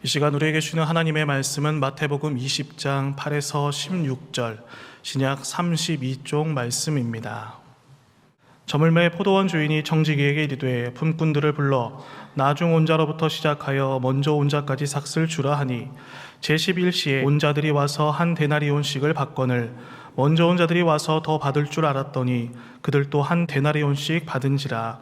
이 시간 우리에게 주는 하나님의 말씀은 마태복음 20장 8에서 16절, 신약 32쪽 말씀입니다. 저물매 포도원 주인이 청지기에게 이르되 품꾼들을 불러 나중 온 자로부터 시작하여 먼저 온 자까지 삭슬 주라 하니 제11시에 온 자들이 와서 한 데나리온씩을 받거늘 먼저 온 자들이 와서 더 받을 줄 알았더니 그들도 한 데나리온씩 받은지라.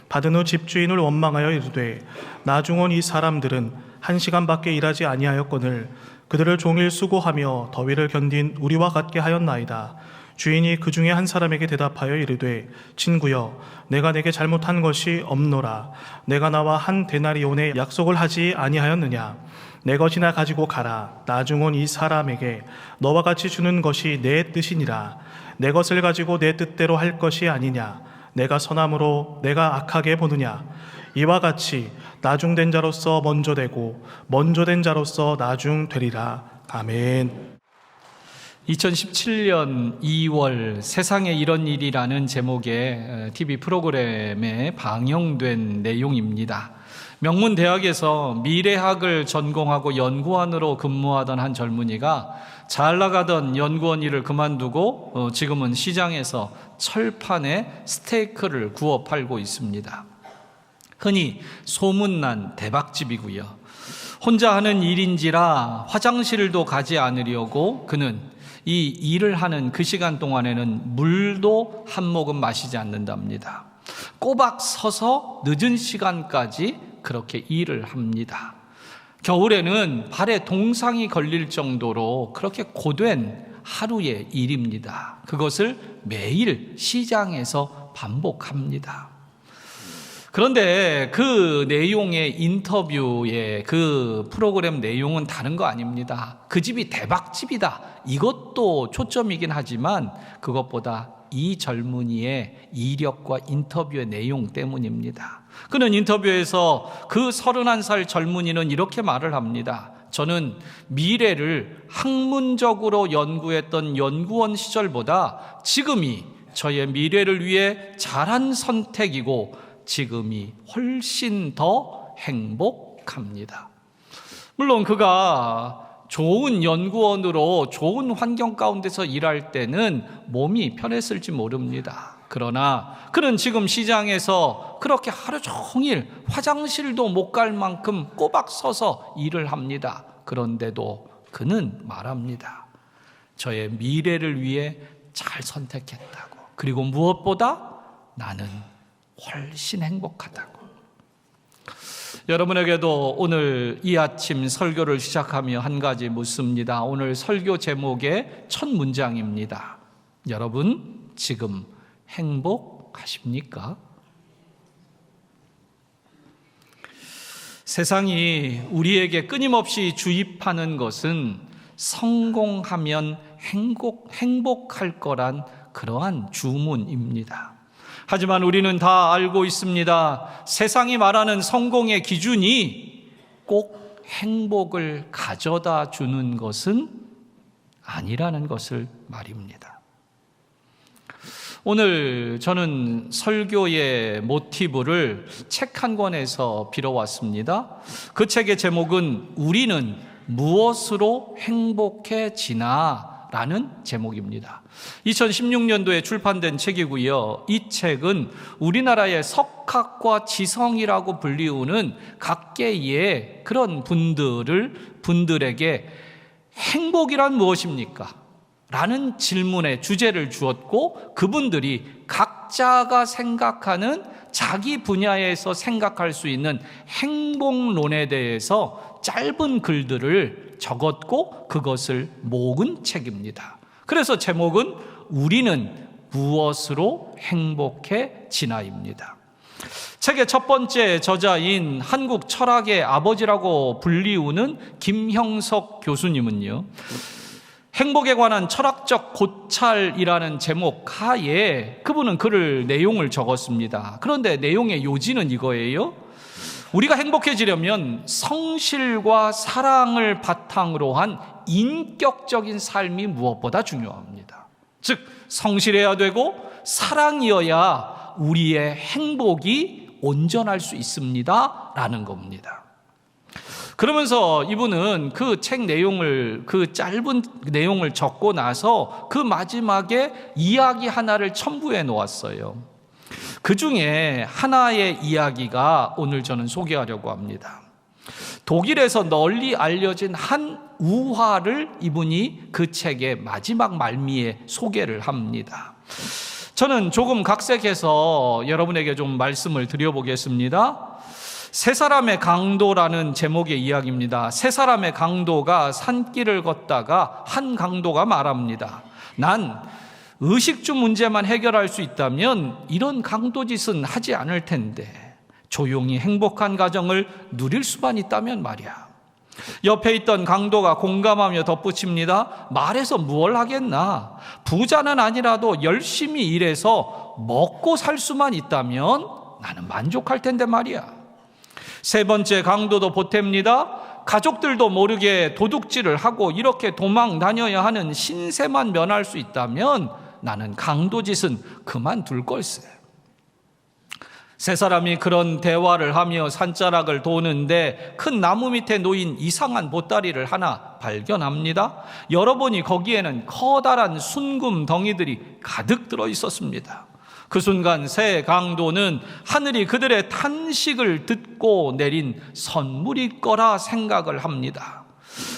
받은 후 집주인을 원망하여 이르되 나중 온 이 사람들은 1시간밖에 일하지 아니하였거늘 그들을 종일 수고하며 더위를 견딘 우리와 같게 하였나이다. 주인이 그 중에 한 사람에게 대답하여 이르되 친구여, 내가 내게 잘못한 것이 없노라. 내가 나와 한 데나리온의 약속을 하지 아니하였느냐? 내 것이나 가지고 가라. 나중 온 이 사람에게 너와 같이 주는 것이 내 뜻이니라. 내 것을 가지고 내 뜻대로 할 것이 아니냐? 내가 선함으로 내가 악하게 보느냐? 이와 같이 나중된 자로서 먼저 되고 먼저 된 자로서 나중 되리라. 아멘. 2017년 2월 세상에 이런 일이라는 제목의 TV 프로그램에 방영된 내용입니다. 명문대학에서 미래학을 전공하고 연구원으로 근무하던 한 젊은이가 잘 나가던 연구원 일을 그만두고 지금은 시장에서 철판에 스테이크를 구워 팔고 있습니다. 흔히 소문난 대박집이고요. 혼자 하는 일인지라 화장실도 가지 않으려고 그는 이 일을 하는 그 시간 동안에는 물도 한 모금 마시지 않는답니다. 꼬박 서서 늦은 시간까지 그렇게 일을 합니다. 겨울에는 발에 동상이 걸릴 정도로 그렇게 고된 하루의 일입니다. 그것을 매일 시장에서 반복합니다. 그런데 그 내용의 인터뷰의 그 프로그램 내용은 다른 거 아닙니다. 그 집이 대박집이다. 이것도 초점이긴 하지만 그것보다 이 젊은이의 이력과 인터뷰의 내용 때문입니다. 그는 인터뷰에서 그 31살 젊은이는 이렇게 말을 합니다. 저는 미래를 학문적으로 연구했던 연구원 시절보다 지금이 저의 미래를 위해 잘한 선택이고 지금이 훨씬 더 행복합니다. 물론 그가 좋은 연구원으로 좋은 환경 가운데서 일할 때는 몸이 편했을지 모릅니다. 그러나 그는 지금 시장에서 그렇게 하루 종일 화장실도 못 갈 만큼 꼬박 서서 일을 합니다. 그런데도 그는 말합니다. 저의 미래를 위해 잘 선택했다고. 그리고 무엇보다 나는 훨씬 행복하다고. 여러분에게도 오늘 이 아침 설교를 시작하며 한 가지 묻습니다. 오늘 설교 제목의 첫 문장입니다. 여러분 지금 행복하십니까? 세상이 우리에게 끊임없이 주입하는 것은 성공하면 행복할 거란 그러한 주문입니다. 하지만 우리는 다 알고 있습니다. 세상이 말하는 성공의 기준이 꼭 행복을 가져다 주는 것은 아니라는 것을 말입니다. 오늘 저는 설교의 모티브를 책 한 권에서 빌어왔습니다. 그 책의 제목은 우리는 무엇으로 행복해지나? 라는 제목입니다. 2016년도에 출판된 책이고요. 이 책은 우리나라의 석학과 지성이라고 불리우는 각계의 그런 분들에게 행복이란 무엇입니까? 라는 질문의 주제를 주었고 그분들이 각자가 생각하는 자기 분야에서 생각할 수 있는 행복론에 대해서 짧은 글들을 적었고 그것을 모은 책입니다. 그래서 제목은 우리는 무엇으로 행복해지나입니다. 책의 첫 번째 저자인 한국 철학의 아버지라고 불리우는 김형석 교수님은요, 행복에 관한 철학적 고찰이라는 제목 하에 그분은 내용을 적었습니다. 그런데 내용의 요지는 이거예요. 우리가 행복해지려면 성실과 사랑을 바탕으로 한 인격적인 삶이 무엇보다 중요합니다. 즉 성실해야 되고 사랑이어야 우리의 행복이 온전할 수 있습니다 라는 겁니다. 그러면서 이분은 그 책 내용을, 그 짧은 내용을 적고 나서 그 마지막에 이야기 하나를 첨부해 놓았어요. 그 중에 하나의 이야기가 오늘 저는 소개하려고 합니다. 독일에서 널리 알려진 한 우화를 이분이 그 책의 마지막 말미에 소개를 합니다. 저는 조금 각색해서 여러분에게 좀 말씀을 드려보겠습니다. 세 사람의 강도라는 제목의 이야기입니다. 세 사람의 강도가 산길을 걷다가 한 강도가 말합니다. 난 의식주 문제만 해결할 수 있다면 이런 강도짓은 하지 않을 텐데 조용히 행복한 가정을 누릴 수만 있다면 말이야. 옆에 있던 강도가 공감하며 덧붙입니다. 말해서 무얼 하겠나? 부자는 아니라도 열심히 일해서 먹고 살 수만 있다면 나는 만족할 텐데 말이야. 세 번째 강도도 보탭니다. 가족들도 모르게 도둑질을 하고 이렇게 도망 다녀야 하는 신세만 면할 수 있다면 나는 강도짓은 그만둘 걸세. 세 사람이 그런 대화를 하며 산자락을 도는데 큰 나무 밑에 놓인 이상한 보따리를 하나 발견합니다. 열어보니 거기에는 커다란 순금 덩이들이 가득 들어 있었습니다. 그 순간 세 강도는 하늘이 그들의 탄식을 듣고 내린 선물일 거라 생각을 합니다.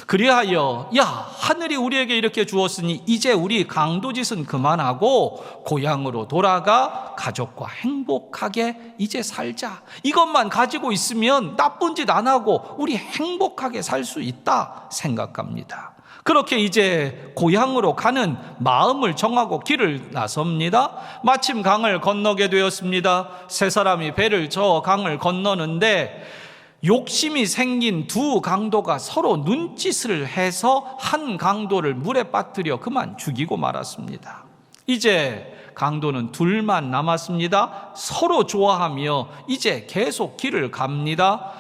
그리하여 하늘이 우리에게 이렇게 주었으니 이제 우리 강도짓은 그만하고 고향으로 돌아가 가족과 행복하게 이제 살자. 이것만 가지고 있으면 나쁜 짓 안 하고 우리 행복하게 살 수 있다 생각합니다. 그렇게 이제 고향으로 가는 마음을 정하고 길을 나섭니다. 마침 강을 건너게 되었습니다. 세 사람이 배를 저어 강을 건너는데 욕심이 생긴 두 강도가 서로 눈짓을 해서 한 강도를 물에 빠뜨려 그만 죽이고 말았습니다. 이제 강도는 둘만 남았습니다. 서로 좋아하며 이제 계속 길을 갑니다.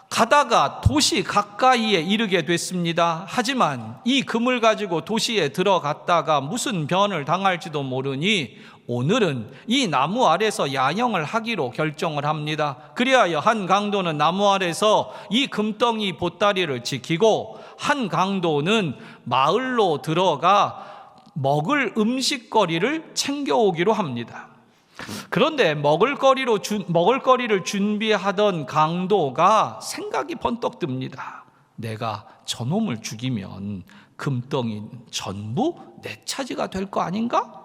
가다가 도시 가까이에 이르게 됐습니다. 하지만 이 금을 가지고 도시에 들어갔다가 무슨 변을 당할지도 모르니 오늘은 이 나무 아래서 야영을 하기로 결정을 합니다. 그리하여 한 강도는 나무 아래서 이 금덩이 보따리를 지키고 한 강도는 마을로 들어가 먹을 음식거리를 챙겨오기로 합니다. 그런데 먹을거리를 준비하던 강도가 생각이 번뜩 듭니다. 내가 저놈을 죽이면 금덩이 전부 내 차지가 될 거 아닌가?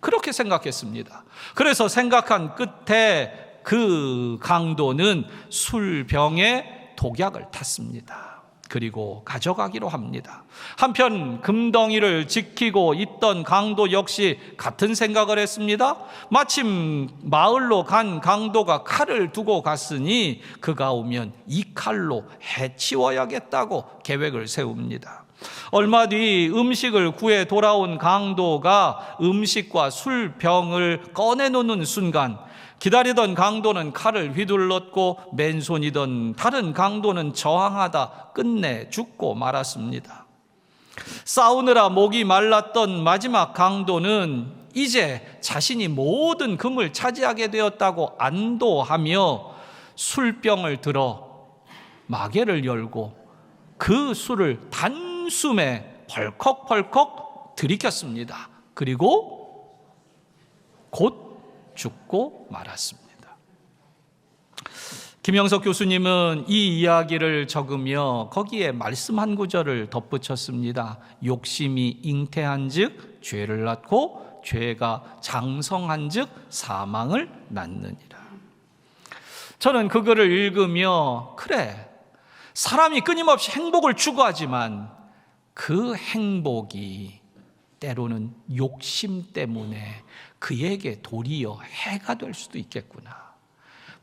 그렇게 생각했습니다. 그래서 생각한 끝에 그 강도는 술병에 독약을 탔습니다. 그리고 가져가기로 합니다. 한편 금덩이를 지키고 있던 강도 역시 같은 생각을 했습니다. 마침 마을로 간 강도가 칼을 두고 갔으니 그가 오면 이 칼로 해치워야겠다고 계획을 세웁니다. 얼마 뒤 음식을 구해 돌아온 강도가 음식과 술병을 꺼내놓는 순간 기다리던 강도는 칼을 휘둘렀고 맨손이던 다른 강도는 저항하다 끝내 죽고 말았습니다. 싸우느라 목이 말랐던 마지막 강도는 이제 자신이 모든 금을 차지하게 되었다고 안도하며 술병을 들어 마개를 열고 그 술을 단숨에 벌컥벌컥 들이켰습니다. 그리고 곧 죽고 말았습니다. 김영석 교수님은 이 이야기를 적으며 거기에 말씀 한 구절을 덧붙였습니다. 욕심이 잉태한 즉 죄를 낳고 죄가 장성한 즉 사망을 낳느니라. 저는 그 글을 읽으며 그래, 사람이 끊임없이 행복을 추구하지만 그 행복이 때로는 욕심 때문에 그에게 도리어 해가 될 수도 있겠구나.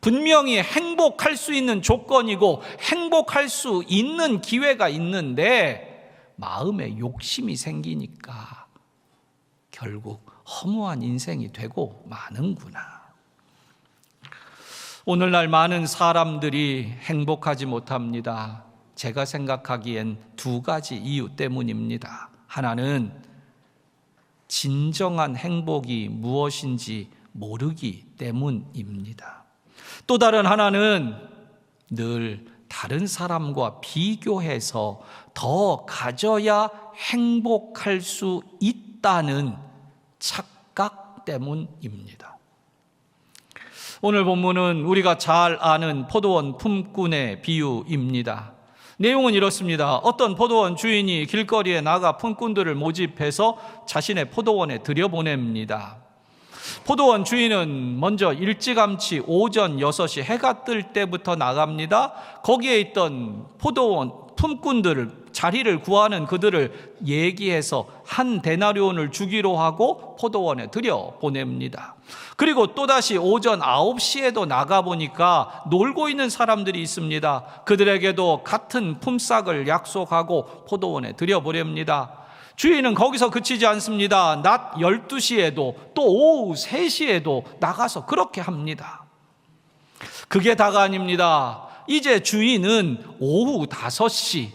분명히 행복할 수 있는 조건이고 행복할 수 있는 기회가 있는데 마음에 욕심이 생기니까 결국 허무한 인생이 되고 마는구나. 오늘날 많은 사람들이 행복하지 못합니다. 제가 생각하기엔 두 가지 이유 때문입니다. 하나는 진정한 행복이 무엇인지 모르기 때문입니다. 또 다른 하나는 늘 다른 사람과 비교해서 더 가져야 행복할 수 있다는 착각 때문입니다. 오늘 본문은 우리가 잘 아는 포도원 품꾼의 비유입니다. 내용은 이렇습니다. 어떤 포도원 주인이 길거리에 나가 품꾼들을 모집해서 자신의 포도원에 들여보냅니다. 포도원 주인은 먼저 일찌감치 오전 6시 해가 뜰 때부터 나갑니다. 거기에 있던 포도원 품꾼들을, 자리를 구하는 그들을 얘기해서 한 데나리온을 주기로 하고 포도원에 들여보냅니다. 그리고 또다시 오전 9시에도 나가보니까 놀고 있는 사람들이 있습니다. 그들에게도 같은 품삯을 약속하고 포도원에 들여보냅니다. 주인은 거기서 그치지 않습니다. 낮 12시에도 또 오후 3시에도 나가서 그렇게 합니다. 그게 다가 아닙니다. 이제 주인은 오후 5시,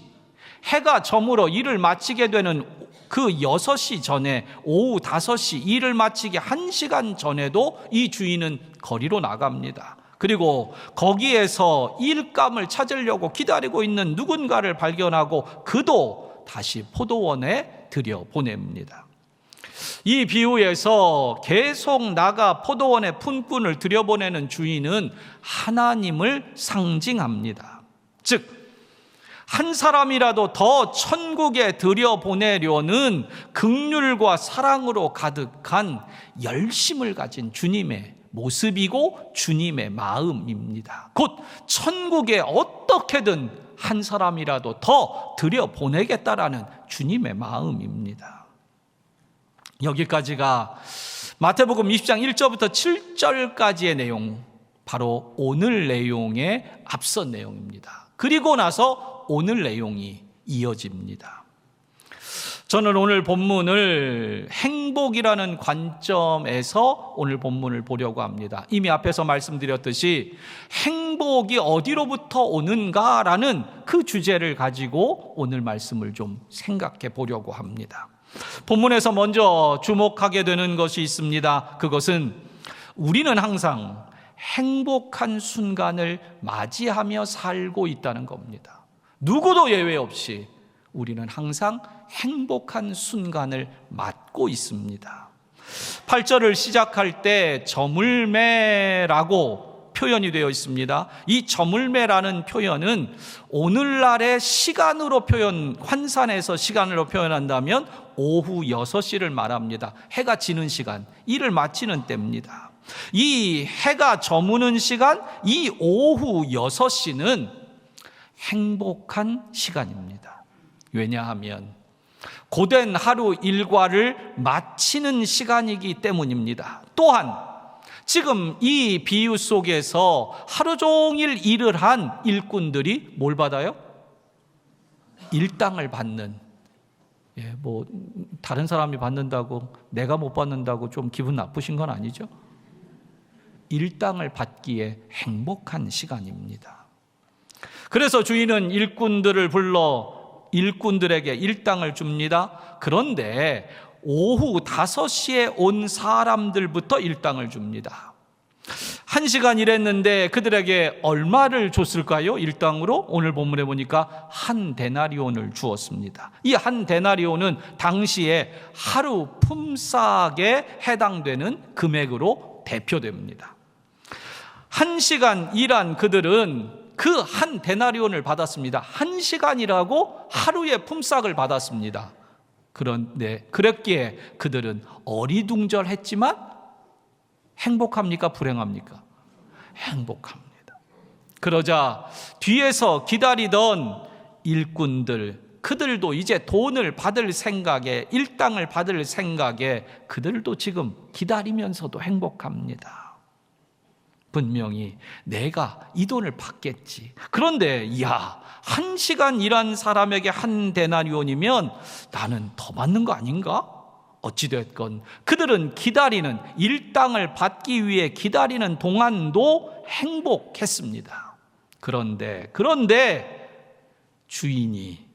해가 저물어 일을 마치게 되는 그 6시 전에, 오후 5시 일을 마치기 1시간 전에도 이 주인은 거리로 나갑니다. 그리고 거기에서 일감을 찾으려고 기다리고 있는 누군가를 발견하고 그도 다시 포도원에 들여보냅니다. 이 비유에서 계속 나가 포도원에 품꾼을 들여보내는 주인은 하나님을 상징합니다. 즉 한 사람이라도 더 천국에 들여보내려는 긍휼과 사랑으로 가득한 열심을 가진 주님의 모습이고 주님의 마음입니다. 곧 천국에 어떻게든 한 사람이라도 더 들여보내겠다라는 주님의 마음입니다. 여기까지가 마태복음 20장 1절부터 7절까지의 내용, 바로 오늘 내용의 앞선 내용입니다. 그리고 나서 오늘 내용이 이어집니다. 저는 오늘 본문을 행복이라는 관점에서 오늘 본문을 보려고 합니다. 이미 앞에서 말씀드렸듯이 행복이 어디로부터 오는가라는 그 주제를 가지고 오늘 말씀을 좀 생각해 보려고 합니다. 본문에서 먼저 주목하게 되는 것이 있습니다. 그것은 우리는 항상 행복한 순간을 맞이하며 살고 있다는 겁니다. 누구도 예외 없이 우리는 항상 행복한 순간을 맞고 있습니다. 8절을 시작할 때 저물매라고 표현이 되어 있습니다. 이 저물매라는 표현은 오늘날의 시간으로 환산해서 시간으로 표현한다면 오후 6시를 말합니다. 해가 지는 시간, 일을 마치는 때입니다. 이 해가 저무는 시간, 이 오후 6시는 행복한 시간입니다. 왜냐하면 고된 하루 일과를 마치는 시간이기 때문입니다. 또한 지금 이 비유 속에서 하루 종일 일을 한 일꾼들이 뭘 받아요? 일당을 받는. 다른 사람이 받는다고 내가 못 받는다고 좀 기분 나쁘신 건 아니죠? 일당을 받기에 행복한 시간입니다. 그래서 주인은 일꾼들을 불러 일꾼들에게 일당을 줍니다. 그런데 오후 5시에 온 사람들부터 일당을 줍니다. 1시간 일했는데 그들에게 얼마를 줬을까요? 일당으로 오늘 본문에 보니까 한 데나리온을 주었습니다. 이 한 데나리온은 당시에 하루 품삯에 해당되는 금액으로 대표됩니다. 1시간 일한 그들은 그 한 데나리온을 받았습니다. 1시간이라고 하루의 품삯을 받았습니다. 그런데 그랬기에 그들은 어리둥절했지만 행복합니까? 불행합니까? 행복합니다. 그러자 뒤에서 기다리던 일꾼들, 그들도 이제 돈을 받을 생각에, 일당을 받을 생각에 그들도 지금 기다리면서도 행복합니다. 분명히 내가 이 돈을 받겠지. 그런데 1시간 일한 사람에게 한 데나리온이면 나는 더 받는 거 아닌가? 어찌됐건 그들은 기다리는, 일당을 받기 위해 기다리는 동안도 행복했습니다. 그런데 주인이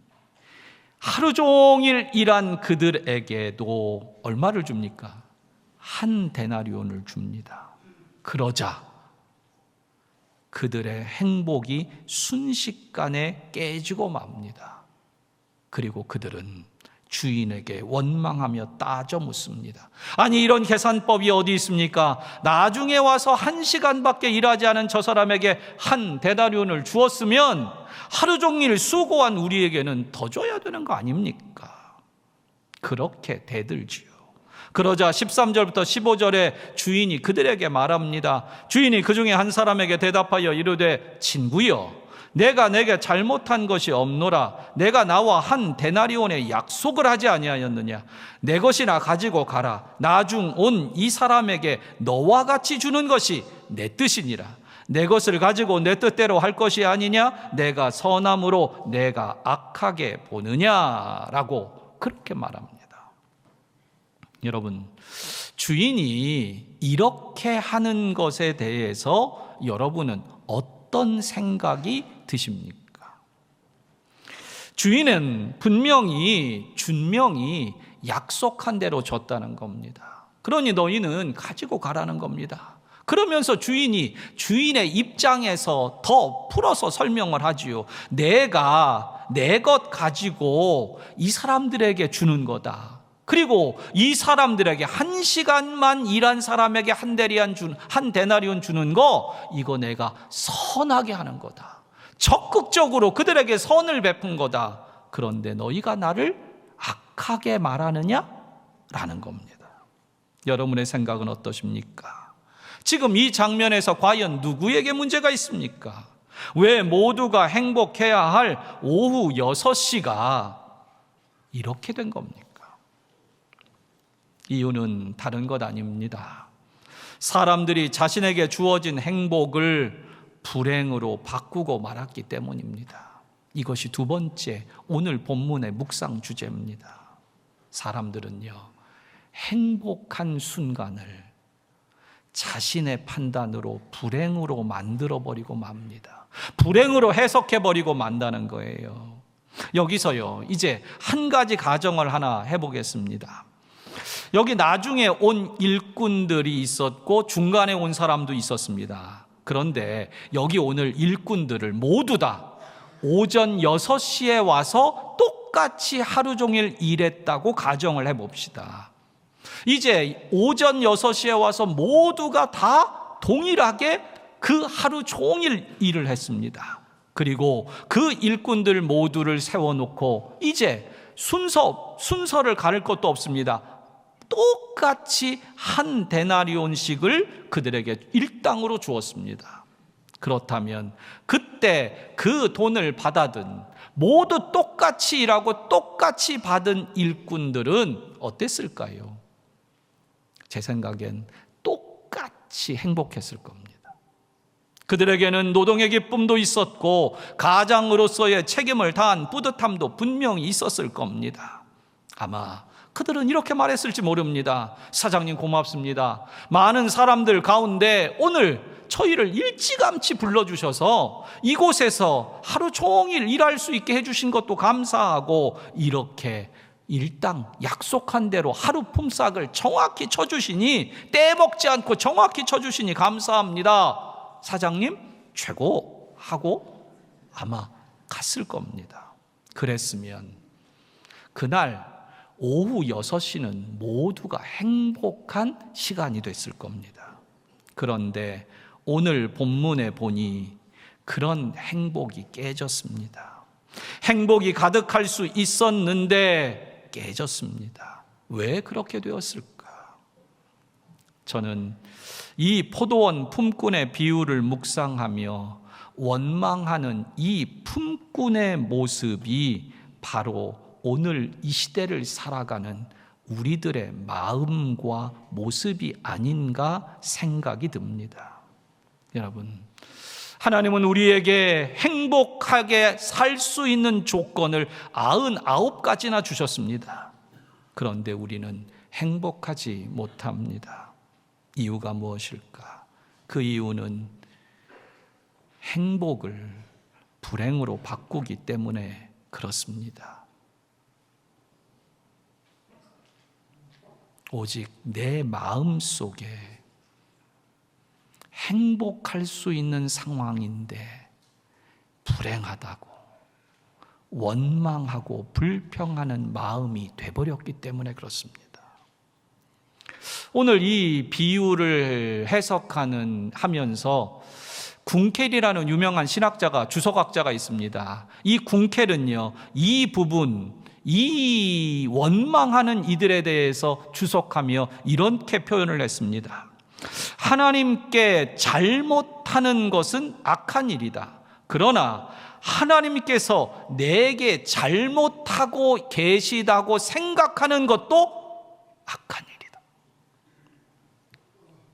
하루 종일 일한 그들에게도 얼마를 줍니까? 한 데나리온을 줍니다. 그러자 그들의 행복이 순식간에 깨지고 맙니다. 그리고 그들은 주인에게 원망하며 따져 묻습니다. 아니, 이런 계산법이 어디 있습니까? 나중에 와서 1시간밖에 일하지 않은 저 사람에게 한 데나리온을 주었으면 하루 종일 수고한 우리에게는 더 줘야 되는 거 아닙니까? 그렇게 대들지요. 그러자 13절부터 15절에 주인이 그들에게 말합니다. 주인이 그 중에 한 사람에게 대답하여 이르되, 친구여, 내가 내게 잘못한 것이 없노라. 내가 나와 한 데나리온의 약속을 하지 아니하였느냐? 내 것이나 가지고 가라. 나중 온 이 사람에게 너와 같이 주는 것이 내 뜻이니라. 내 것을 가지고 내 뜻대로 할 것이 아니냐? 내가 선함으로 내가 악하게 보느냐라고 그렇게 말합니다. 여러분, 주인이 이렇게 하는 것에 대해서 여러분은 어떤 생각이 드십니까? 주인은 분명히 준명히 약속한 대로 줬다는 겁니다. 그러니 너희는 가지고 가라는 겁니다. 그러면서 주인이 주인의 입장에서 더 풀어서 설명을 하지요. 내가 내 것 가지고 이 사람들에게 주는 거다. 그리고 이 사람들에게 1시간만 일한 사람에게 한 데나리온 주는 거, 이거 내가 선하게 하는 거다. 적극적으로 그들에게 선을 베푼 거다. 그런데 너희가 나를 악하게 말하느냐? 라는 겁니다. 여러분의 생각은 어떠십니까? 지금 이 장면에서 과연 누구에게 문제가 있습니까? 왜 모두가 행복해야 할 오후 6시가 이렇게 된 겁니까? 이유는 다른 것 아닙니다. 사람들이 자신에게 주어진 행복을 불행으로 바꾸고 말았기 때문입니다. 이것이 두 번째 오늘 본문의 묵상 주제입니다. 사람들은요, 행복한 순간을 자신의 판단으로 불행으로 만들어버리고 맙니다. 불행으로 해석해버리고 만다는 거예요. 여기서요, 이제 한 가지 가정을 하나 해보겠습니다. 여기 나중에 온 일꾼들이 있었고 중간에 온 사람도 있었습니다. 그런데 여기 오늘 일꾼들을 모두 다 오전 6시에 와서 똑같이 하루 종일 일했다고 가정을 해봅시다. 이제 오전 6시에 와서 모두가 다 동일하게 그 하루 종일 일을 했습니다. 그리고 그 일꾼들 모두를 세워놓고 이제 순서를 가릴 것도 없습니다. 똑같이 한 데나리온씩을 그들에게 일당으로 주었습니다. 그렇다면 그때 그 돈을 받아든 모두 똑같이 일하고 똑같이 받은 일꾼들은 어땠을까요? 제 생각엔 똑같이 행복했을 겁니다. 그들에게는 노동의 기쁨도 있었고 가장으로서의 책임을 다한 뿌듯함도 분명히 있었을 겁니다. 아마 그들은 이렇게 말했을지 모릅니다. 사장님 고맙습니다. 많은 사람들 가운데 오늘 저희를 일찌감치 불러주셔서 이곳에서 하루 종일 일할 수 있게 해주신 것도 감사하고 이렇게 일당 약속한 대로 하루 품삯을 정확히 쳐주시니 떼먹지 않고 정확히 쳐주시니 감사합니다. 사장님 최고 하고 아마 갔을 겁니다. 그랬으면 그날 오후 6시는 모두가 행복한 시간이 됐을 겁니다. 그런데 오늘 본문에 보니 그런 행복이 깨졌습니다. 행복이 가득할 수 있었는데 깨졌습니다. 왜 그렇게 되었을까? 저는 이 포도원 품꾼의 비유를 묵상하며 원망하는 이 품꾼의 모습이 바로 오늘 이 시대를 살아가는 우리들의 마음과 모습이 아닌가 생각이 듭니다. 여러분, 하나님은 우리에게 행복하게 살 수 있는 조건을 99가지나 주셨습니다. 그런데 우리는 행복하지 못합니다. 이유가 무엇일까? 그 이유는 행복을 불행으로 바꾸기 때문에 그렇습니다. 오직 내 마음 속에 행복할 수 있는 상황인데 불행하다고 원망하고 불평하는 마음이 돼버렸기 때문에 그렇습니다. 오늘 이 비유를 하면서 궁켈이라는 유명한 신학자가, 주석학자가 있습니다. 이 궁켈은요, 이 부분, 이 원망하는 이들에 대해서 주석하며 이렇게 표현을 했습니다. 하나님께 잘못하는 것은 악한 일이다. 그러나 하나님께서 내게 잘못하고 계시다고 생각하는 것도 악한 일이다.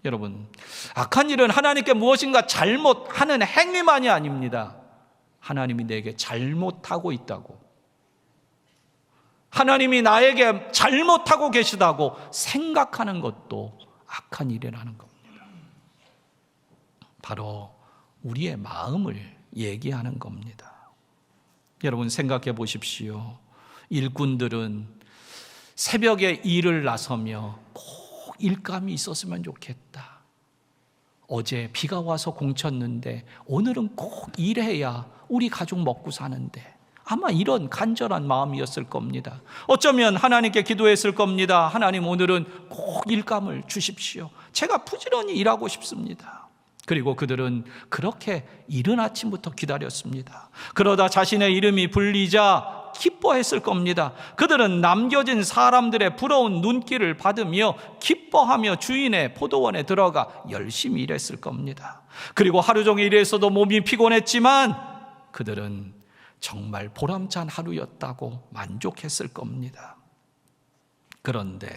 여러분, 악한 일은 하나님께 무엇인가 잘못하는 행위만이 아닙니다. 하나님이 내게 잘못하고 있다고, 하나님이 나에게 잘못하고 계시다고 생각하는 것도 악한 일이라는 겁니다. 바로 우리의 마음을 얘기하는 겁니다. 여러분 생각해 보십시오. 일꾼들은 새벽에 일을 나서며 꼭 일감이 있었으면 좋겠다. 어제 비가 와서 공쳤는데 오늘은 꼭 일해야 우리 가족 먹고 사는데, 아마 이런 간절한 마음이었을 겁니다. 어쩌면 하나님께 기도했을 겁니다. 하나님, 오늘은 꼭 일감을 주십시오. 제가 부지런히 일하고 싶습니다. 그리고 그들은 그렇게 이른 아침부터 기다렸습니다. 그러다 자신의 이름이 불리자 기뻐했을 겁니다. 그들은 남겨진 사람들의 부러운 눈길을 받으며 기뻐하며 주인의 포도원에 들어가 열심히 일했을 겁니다. 그리고 하루 종일 일해서도 몸이 피곤했지만 그들은 정말 보람찬 하루였다고 만족했을 겁니다. 그런데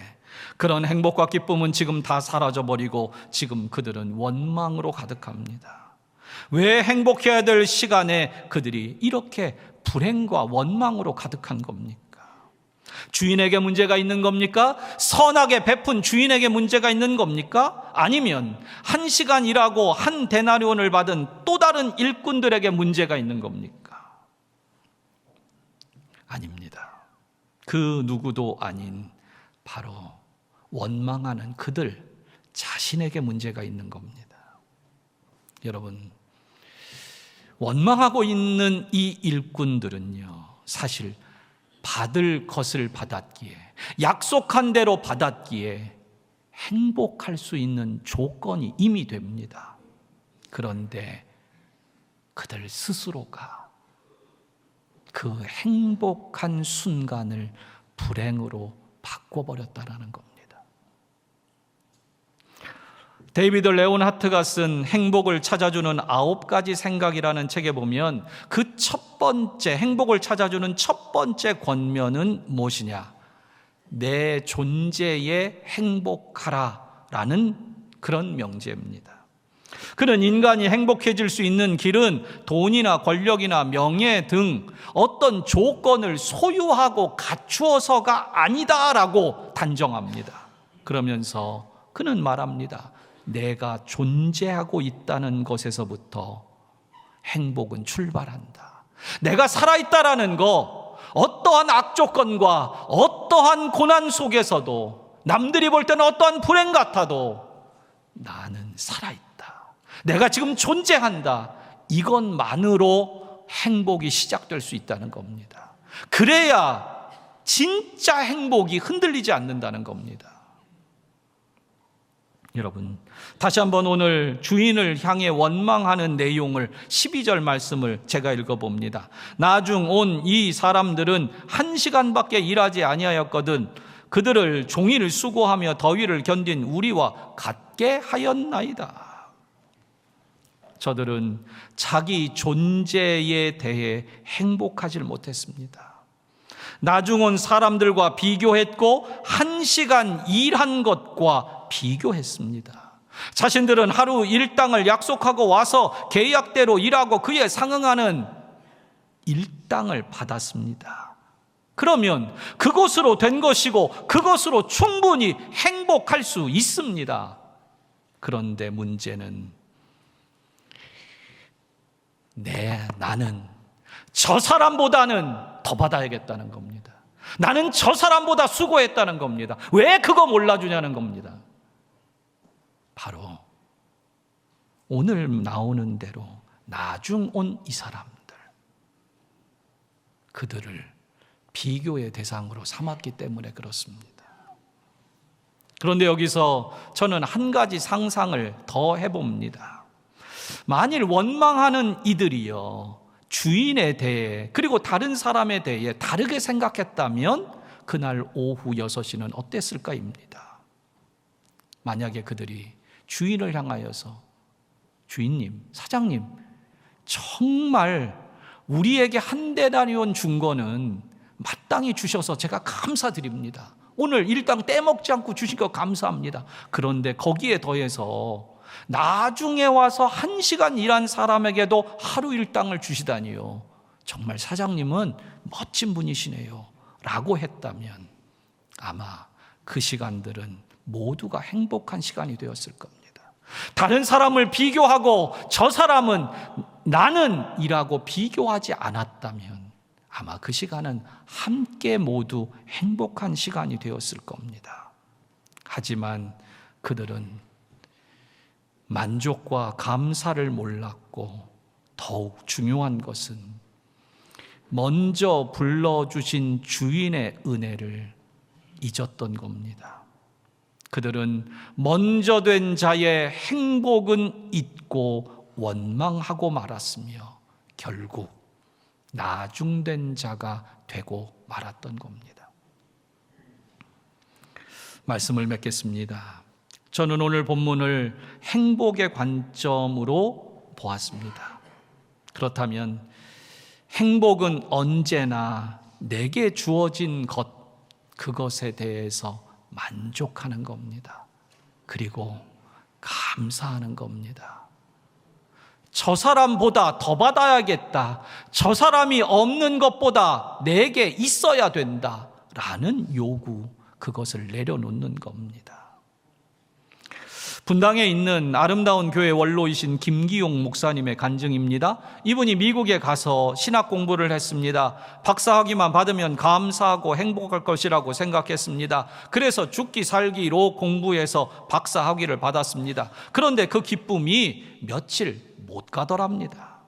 그런 행복과 기쁨은 지금 다 사라져버리고 지금 그들은 원망으로 가득합니다. 왜 행복해야 될 시간에 그들이 이렇게 불행과 원망으로 가득한 겁니까? 주인에게 문제가 있는 겁니까? 선하게 베푼 주인에게 문제가 있는 겁니까? 아니면 1시간 일하고 1데나리온을 받은 또 다른 일꾼들에게 문제가 있는 겁니까? 아닙니다. 그 누구도 아닌 바로 원망하는 그들 자신에게 문제가 있는 겁니다. 여러분, 원망하고 있는 이 일꾼들은요, 사실 받을 것을 받았기에, 약속한 대로 받았기에 행복할 수 있는 조건이 이미 됩니다. 그런데 그들 스스로가 그 행복한 순간을 불행으로 바꿔버렸다라는 겁니다. 데이비드 레온하트가 쓴 행복을 찾아주는 9가지 생각이라는 책에 보면 그 첫 번째, 행복을 찾아주는 첫 번째 권면은 무엇이냐? 내 존재에 행복하라 라는 그런 명제입니다. 그는 인간이 행복해질 수 있는 길은 돈이나 권력이나 명예 등 어떤 조건을 소유하고 갖추어서가 아니다라고 단정합니다. 그러면서 그는 말합니다. 내가 존재하고 있다는 것에서부터 행복은 출발한다. 내가 살아있다라는 거, 어떠한 악조건과 어떠한 고난 속에서도, 남들이 볼 때는 어떠한 불행 같아도 나는 살아있다. 내가 지금 존재한다. 이것만으로 행복이 시작될 수 있다는 겁니다. 그래야 진짜 행복이 흔들리지 않는다는 겁니다. 여러분, 다시 한번 오늘 주인을 향해 원망하는 내용을 12절 말씀을 제가 읽어봅니다. 나중 온 이 사람들은 1시간밖에 일하지 아니하였거든 그들을 종일 수고하며 더위를 견딘 우리와 같게 하였나이다. 저들은 자기 존재에 대해 행복하지 못했습니다. 나중 온 사람들과 비교했고 1시간 일한 것과 비교했습니다. 자신들은 하루 일당을 약속하고 와서 계약대로 일하고 그에 상응하는 일당을 받았습니다. 그러면 그것으로 된 것이고 그것으로 충분히 행복할 수 있습니다. 그런데 문제는 나는 저 사람보다는 더 받아야겠다는 겁니다. 나는 저 사람보다 수고했다는 겁니다. 왜 그거 몰라주냐는 겁니다. 바로 오늘 나오는 대로 나중 온 이 사람들, 그들을 비교의 대상으로 삼았기 때문에 그렇습니다. 그런데 여기서 저는 한 가지 상상을 더 해봅니다. 만일 원망하는 이들이요, 주인에 대해 그리고 다른 사람에 대해 다르게 생각했다면 그날 오후 6시는 어땠을까입니다. 만약에 그들이 주인을 향하여서 주인님, 사장님, 정말 우리에게 한 데나리온 준 거는 마땅히 주셔서 제가 감사드립니다. 오늘 일당 떼먹지 않고 주신 거 감사합니다. 그런데 거기에 더해서 나중에 와서 1시간 일한 사람에게도 하루 일당을 주시다니요. 정말 사장님은 멋진 분이시네요. 라고 했다면 아마 그 시간들은 모두가 행복한 시간이 되었을 겁니다. 다른 사람을 비교하고 저 사람은 나는 이라고 비교하지 않았다면 아마 그 시간은 함께 모두 행복한 시간이 되었을 겁니다. 하지만 그들은 만족과 감사를 몰랐고 더욱 중요한 것은 먼저 불러주신 주인의 은혜를 잊었던 겁니다. 그들은 먼저 된 자의 행복은 잊고 원망하고 말았으며 결국 나중된 자가 되고 말았던 겁니다. 말씀을 맺겠습니다. 저는 오늘 본문을 행복의 관점으로 보았습니다. 그렇다면 행복은 언제나 내게 주어진 것, 그것에 대해서 만족하는 겁니다. 그리고 감사하는 겁니다. 저 사람보다 더 받아야겠다. 저 사람이 없는 것보다 내게 있어야 된다. 라는 요구, 그것을 내려놓는 겁니다. 분당에 있는 아름다운 교회 원로이신 김기용 목사님의 간증입니다. 이분이 미국에 가서 신학 공부를 했습니다. 박사학위만 받으면 감사하고 행복할 것이라고 생각했습니다. 그래서 죽기 살기로 공부해서 박사학위를 받았습니다. 그런데 그 기쁨이 며칠 못 가더랍니다.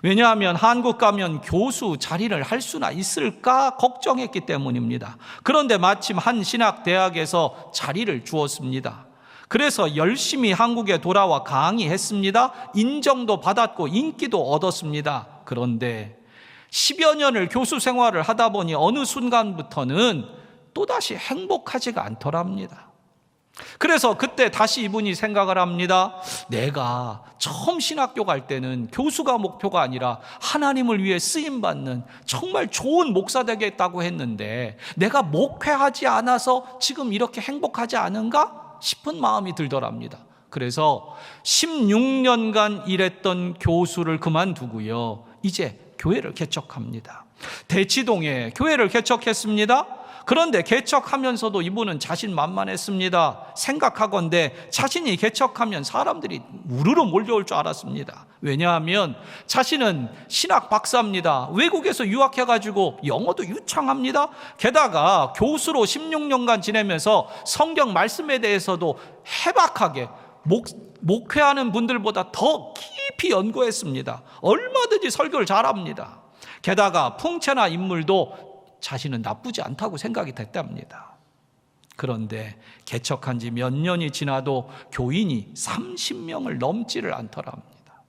왜냐하면 한국 가면 교수 자리를 할 수나 있을까 걱정했기 때문입니다. 그런데 마침 한 신학대학에서 자리를 주었습니다. 그래서 열심히 한국에 돌아와 강의했습니다. 인정도 받았고 인기도 얻었습니다. 그런데 10여 년을 교수 생활을 하다 보니 어느 순간부터는 또다시 행복하지가 않더랍니다. 그래서 그때 다시 이분이 생각을 합니다. 내가 처음 신학교 갈 때는 교수가 목표가 아니라 하나님을 위해 쓰임받는 정말 좋은 목사 되겠다고 했는데 내가 목회하지 않아서 지금 이렇게 행복하지 않은가 싶은 마음이 들더랍니다. 그래서 16년간 일했던 교수를 그만두고요, 이제 교회를 개척합니다. 대치동에 교회를 개척했습니다. 그런데 개척하면서도 이분은 자신만만했습니다. 생각하건대 자신이 개척하면 사람들이 우르르 몰려올 줄 알았습니다. 왜냐하면 자신은 신학 박사입니다. 외국에서 유학해가지고 영어도 유창합니다. 게다가 교수로 16년간 지내면서 성경 말씀에 대해서도 해박하게 목회하는 분들보다 더 깊이 연구했습니다. 얼마든지 설교를 잘합니다. 게다가 풍채나 인물도 자신은 나쁘지 않다고 생각이 됐답니다. 그런데 개척한 지 몇 년이 지나도 교인이 30명을 넘지를 않더랍니다.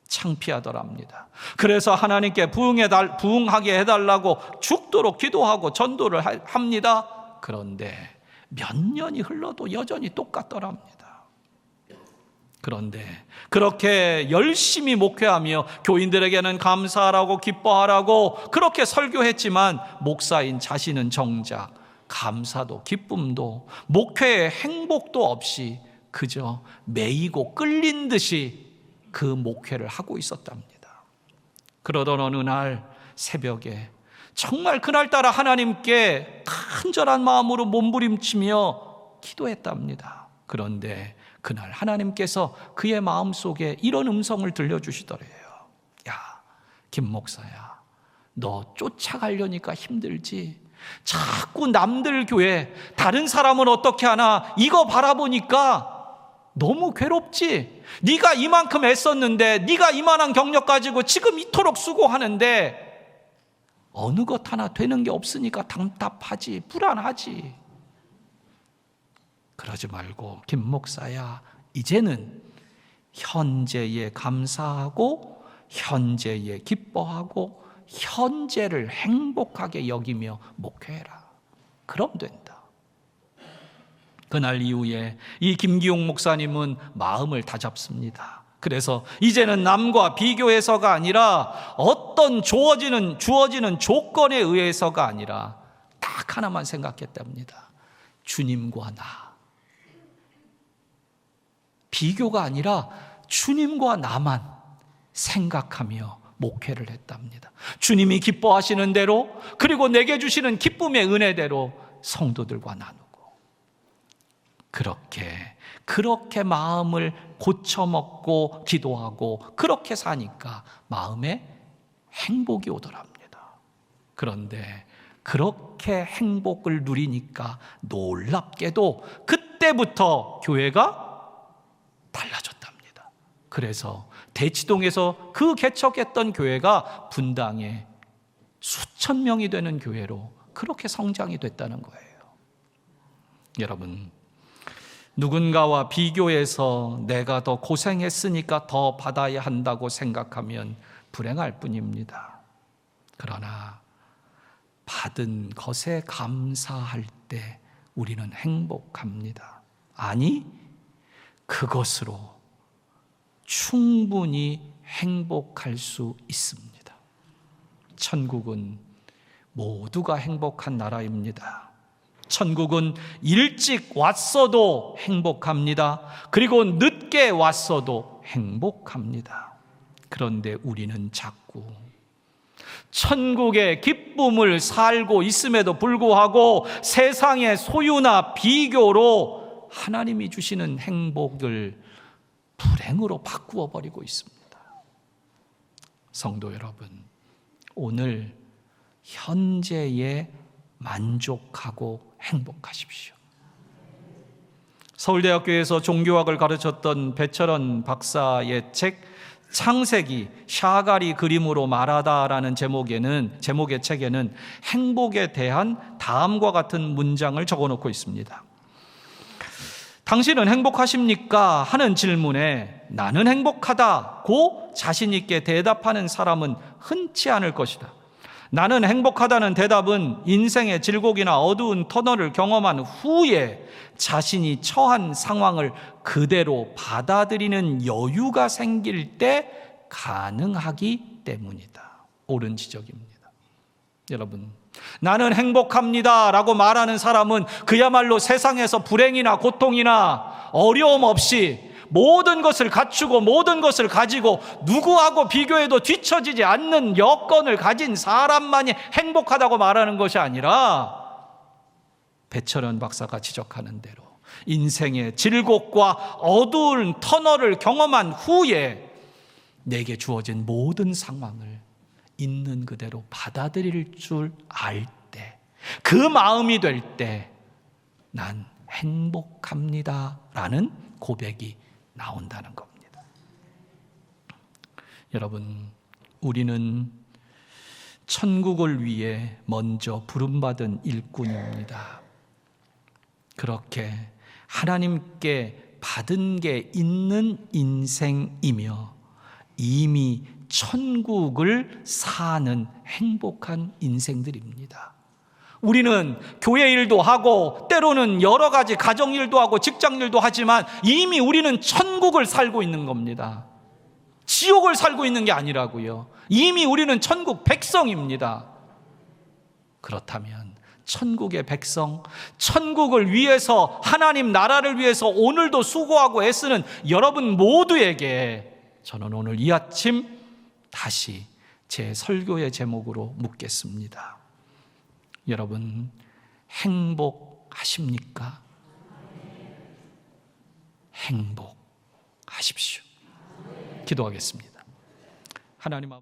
창피하더랍니다. 그래서 하나님께 부응하게 해달라고 죽도록 기도하고 전도를 합니다. 그런데 몇 년이 흘러도 여전히 똑같더랍니다. 그런데 그렇게 열심히 목회하며 교인들에게는 감사하라고 기뻐하라고 그렇게 설교했지만 목사인 자신은 정작 감사도 기쁨도 목회의 행복도 없이 그저 매이고 끌린 듯이 그 목회를 하고 있었답니다. 그러던 어느 날 새벽에 정말 그날따라 하나님께 간절한 마음으로 몸부림치며 기도했답니다. 그런데 그날 하나님께서 그의 마음속에 이런 음성을 들려주시더래요. 야, 김 목사야, 너 쫓아가려니까 힘들지? 자꾸 남들 교회, 다른 사람은 어떻게 하나 이거 바라보니까 너무 괴롭지? 네가 이만큼 애썼는데, 네가 이만한 경력 가지고 지금 이토록 수고하는데 어느 것 하나 되는 게 없으니까 답답하지, 불안하지. 그러지 말고 김 목사야, 이제는 현재에 감사하고 현재에 기뻐하고 현재를 행복하게 여기며 목회해라. 그럼 된다. 그날 이후에 이 김기용 목사님은 마음을 다잡습니다. 그래서 이제는 남과 비교해서가 아니라 어떤 주어지는 조건에 의해서가 아니라 딱 하나만 생각했답니다. 주님과 나. 비교가 아니라 주님과 나만 생각하며 목회를 했답니다. 주님이 기뻐하시는 대로, 그리고 내게 주시는 기쁨의 은혜대로 성도들과 나누고, 그렇게 마음을 고쳐먹고 기도하고 그렇게 사니까 마음에 행복이 오더랍니다. 그런데 그렇게 행복을 누리니까 놀랍게도 그때부터 교회가 달라졌답니다. 그래서 대치동에서 그 개척했던 교회가 분당에 수천 명이 되는 교회로 그렇게 성장이 됐다는 거예요. 여러분, 누군가와 비교해서 내가 더 고생했으니까 더 받아야 한다고 생각하면 불행할 뿐입니다. 그러나 받은 것에 감사할 때 우리는 행복합니다. 아니, 그것으로 충분히 행복할 수 있습니다. 천국은 모두가 행복한 나라입니다. 천국은 일찍 왔어도 행복합니다. 그리고 늦게 왔어도 행복합니다. 그런데 우리는 자꾸 천국의 기쁨을 살고 있음에도 불구하고 세상의 소유나 비교로 하나님이 주시는 행복을 불행으로 바꾸어 버리고 있습니다. 성도 여러분, 오늘 현재에 만족하고 행복하십시오. 서울대학교에서 종교학을 가르쳤던 배철원 박사의 책 창세기 샤갈이 그림으로 말하다라는 제목의 책에는 행복에 대한 다음과 같은 문장을 적어놓고 있습니다. 당신은 행복하십니까? 하는 질문에 나는 행복하다고 자신 있게 대답하는 사람은 흔치 않을 것이다. 나는 행복하다는 대답은 인생의 질곡이나 어두운 터널을 경험한 후에 자신이 처한 상황을 그대로 받아들이는 여유가 생길 때 가능하기 때문이다. 옳은 지적입니다. 여러분, 나는 행복합니다 라고 말하는 사람은 그야말로 세상에서 불행이나 고통이나 어려움 없이 모든 것을 갖추고 모든 것을 가지고 누구하고 비교해도 뒤처지지 않는 여건을 가진 사람만이 행복하다고 말하는 것이 아니라 배철원 박사가 지적하는 대로 인생의 질곡과 어두운 터널을 경험한 후에 내게 주어진 모든 상황을 있는 그대로 받아들일 줄 알 때, 그 마음이 될 때 난 행복합니다 라는 고백이 나온다는 겁니다. 여러분, 우리는 천국을 위해 먼저 부름받은 일꾼입니다. 그렇게 하나님께 받은 게 있는 인생이며 이미 천국을 사는 행복한 인생들입니다. 우리는 교회 일도 하고 때로는 여러 가지 가정 일도 하고 직장 일도 하지만 이미 우리는 천국을 살고 있는 겁니다. 지옥을 살고 있는 게 아니라고요. 이미 우리는 천국 백성입니다. 그렇다면 천국의 백성, 천국을 위해서, 하나님 나라를 위해서 오늘도 수고하고 애쓰는 여러분 모두에게 저는 오늘 이 아침 다시 제 설교의 제목으로 묻겠습니다. 여러분, 행복하십니까? 행복하십시오. 기도하겠습니다. 하나님 아버지,